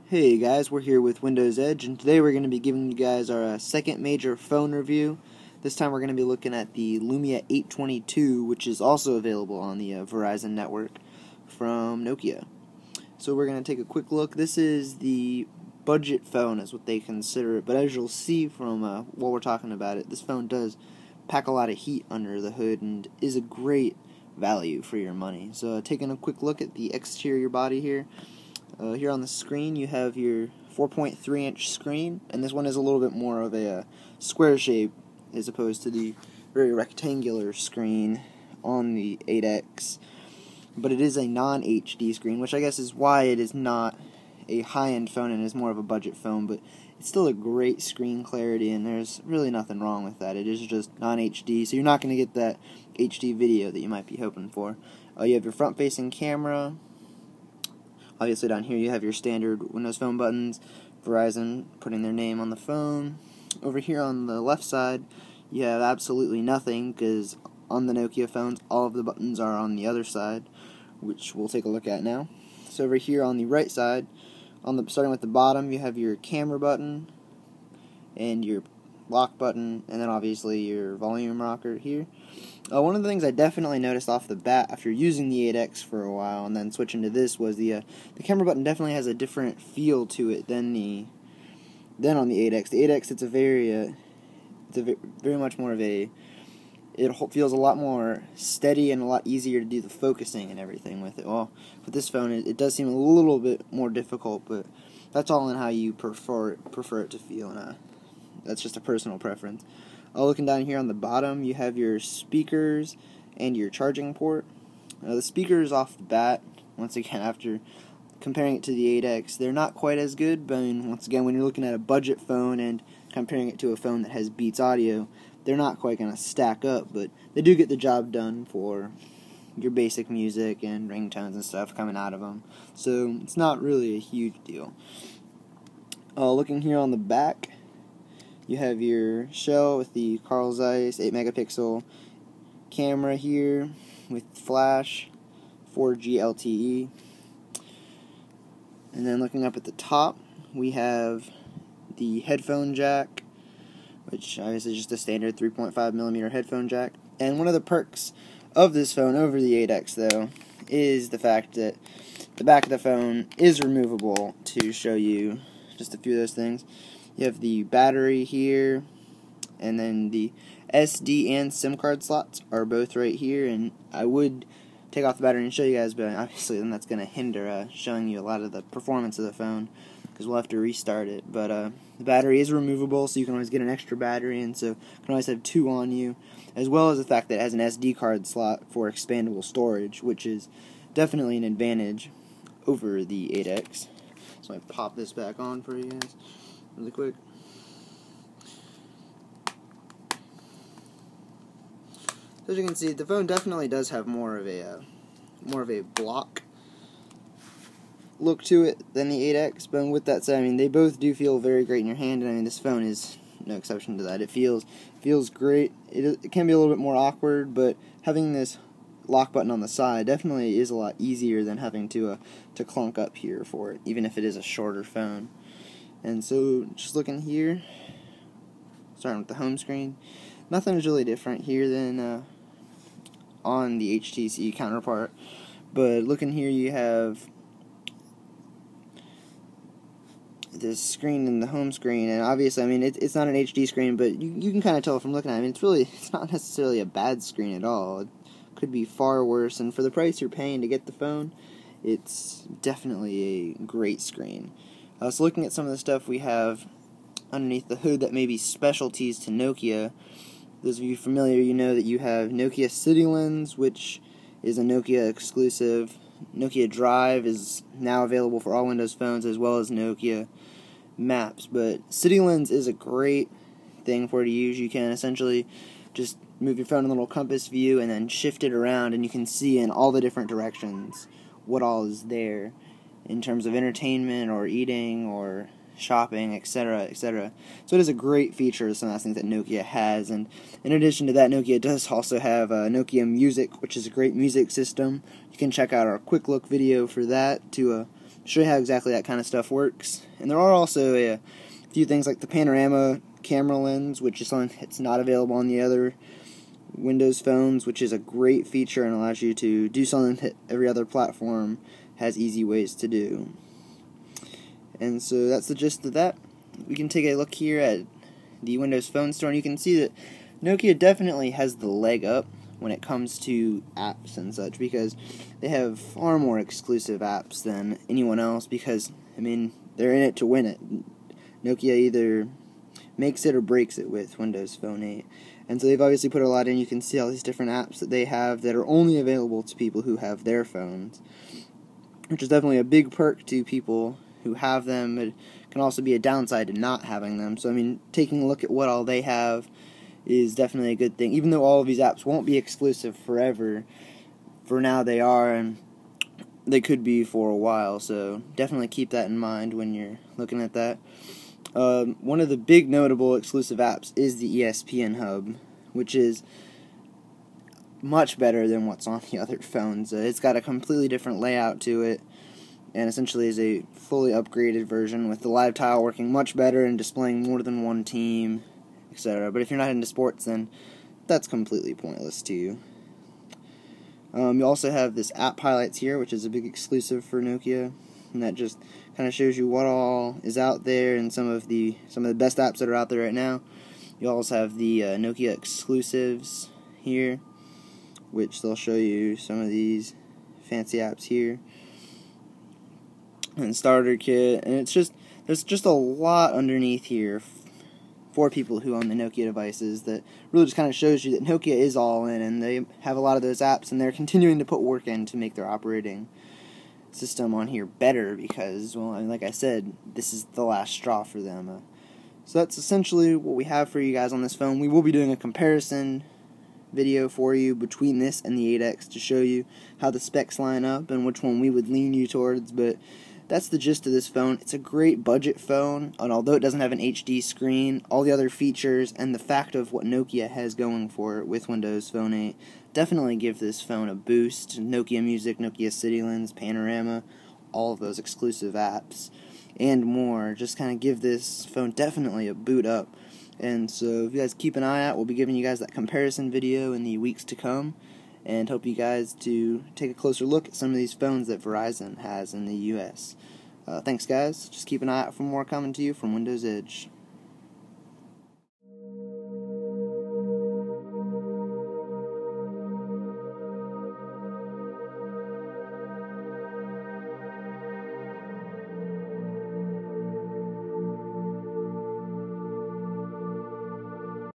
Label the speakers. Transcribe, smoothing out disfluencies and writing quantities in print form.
Speaker 1: Hey guys, we're here with Windows Edge, and today we're going to be giving you guys our second major phone review. This time we're going to be looking at the Lumia 822, which is also available on the Verizon network from Nokia. So we're going to take a quick look. This is the budget phone, is what they consider it, but as you'll see from while we're talking about it, this phone does pack a lot of heat under the hood and is a great value for your money. So taking a quick look at the exterior body here. Here on the screen you have your 4.3 inch screen, and this one is a little bit more of a square shape as opposed to the very rectangular screen on the 8X. But it is a non-HD screen, which I guess is why it is not a high-end phone and is more of a budget phone, but it's still a great screen clarity, and there's really nothing wrong with that. It is just non-HD, so you're not going to get that HD video that you might be hoping for. You have your front-facing camera. Obviously down here you have your standard Windows Phone buttons, Verizon putting their name on the phone. Over here on the left side you have absolutely nothing, because on the Nokia phones all of the buttons are on the other side, which we'll take a look at now. So over here on the right side, starting with the bottom, you have your camera button and your lock button, and then obviously your volume rocker here. One of the things I definitely noticed off the bat after using the 8X for a while and then switching to this was the camera button definitely has a different feel to it than on the 8X. The 8X, it's a very much more of a, it feels a lot more steady and a lot easier to do the focusing and everything with it. Well, with this phone, it does seem a little bit more difficult, but that's all in how you prefer it to feel, and that's just a personal preference. Looking down here on the bottom, you have your speakers and your charging port. The speakers off the bat, once again, after comparing it to the 8X, they're not quite as good, but once again, when you're looking at a budget phone and comparing it to a phone that has Beats audio, they're not quite going to stack up, but they do get the job done for your basic music and ringtones and stuff coming out of them. So it's not really a huge deal. Looking here on the back, you have your shell with the Carl Zeiss 8 megapixel camera here with flash, 4G LTE. And then looking up at the top, we have the headphone jack, which obviously is just a standard 3.5mm headphone jack. And one of the perks of this phone over the 8X, though, is the fact that the back of the phone is removable. To show you just a few of those things, you have the battery here, and then the SD and SIM card slots are both right here, and I would take off the battery and show you guys, but obviously then that's going to hinder showing you a lot of the performance of the phone, because we'll have to restart it. But the battery is removable, so you can always get an extra battery, and so you can always have two on you, as well as the fact that it has an SD card slot for expandable storage, which is definitely an advantage over the 8X. So I pop this back on for you guys really quick. As you can see, the phone definitely does have more of a block look to it than the 8X, but with that said, I mean, they both do feel very great in your hand, and I mean, this phone is no exception to that. It feels great. It can be a little bit more awkward, but having this lock button on the side definitely is a lot easier than having to clunk up here for it, even if it is a shorter phone. And so, just looking here, starting with the home screen, nothing is really different here than on the HTC counterpart. But looking here, you have this screen in the home screen, and obviously, I mean, it's not an HD screen, but you can kind of tell from looking at it. I mean, it's not necessarily a bad screen at all. It could be far worse, and for the price you're paying to get the phone, it's definitely a great screen. So looking at some of the stuff we have underneath the hood that may be specialties to Nokia. Those of you familiar, you know that you have Nokia City Lens, which is a Nokia exclusive. Nokia Drive is now available for all Windows phones, as well as Nokia Maps. But City Lens is a great thing for it to use. You can essentially just move your phone in a little compass view and then shift it around, and you can see in all the different directions what all is there in terms of entertainment or eating or shopping, etc., etc. So it is a great feature of some of the things that Nokia has. And in addition to that, Nokia does also have Nokia Music, which is a great music system. You can check out our quick look video for that to show you how exactly that kind of stuff works. And there are also a few things like the panorama camera lens, which is something that's not available on the other Windows phones, which is a great feature and allows you to do something that every other platform has easy ways to do. And so that's the gist of that. We can take a look here at the Windows Phone Store, and you can see that Nokia definitely has the leg up when it comes to apps and such, because they have far more exclusive apps than anyone else, because, I mean, they're in it to win it. Nokia either makes it or breaks it with Windows Phone 8. And so they've obviously put a lot in. You can see all these different apps that they have that are only available to people who have their phones, which is definitely a big perk to people who have them. It can also be a downside to not having them. So, I mean, taking a look at what all they have is definitely a good thing. Even though all of these apps won't be exclusive forever, for now they are, and they could be for a while. So definitely keep that in mind when you're looking at that. One of the big notable exclusive apps is the ESPN Hub, which is much better than what's on the other phones. It's got a completely different layout to it, and essentially is a fully upgraded version with the live tile working much better and displaying more than one team, etc. But if you're not into sports, then that's completely pointless to you. You also have this app highlights here, which is a big exclusive for Nokia, and that just kind of shows you what all is out there and some of the best apps that are out there right now. You also have the Nokia exclusives here, which they'll show you some of these fancy apps here, and starter kit, and there's just a lot underneath here for people who own the Nokia devices that really just kind of shows you that Nokia is all in, and they have a lot of those apps, and they're continuing to put work in to make their operating system on here better, because, well, I mean, like I said, this is the last straw for them. So that's essentially what we have for you guys on this phone. We will be doing a comparison video for you between this and the 8X to show you how the specs line up and which one we would lean you towards, but that's the gist of this phone. It's a great budget phone, and although it doesn't have an HD screen, all the other features and the fact of what Nokia has going for it with Windows Phone 8 definitely give this phone a boost. Nokia Music, Nokia City Lens, Panorama, all of those exclusive apps, and more, just kind of give this phone definitely a boot up. And so if you guys keep an eye out, we'll be giving you guys that comparison video in the weeks to come, and hope you guys to take a closer look at some of these phones that Verizon has in the US. Thanks, guys. Just keep an eye out for more coming to you from Windows Edge.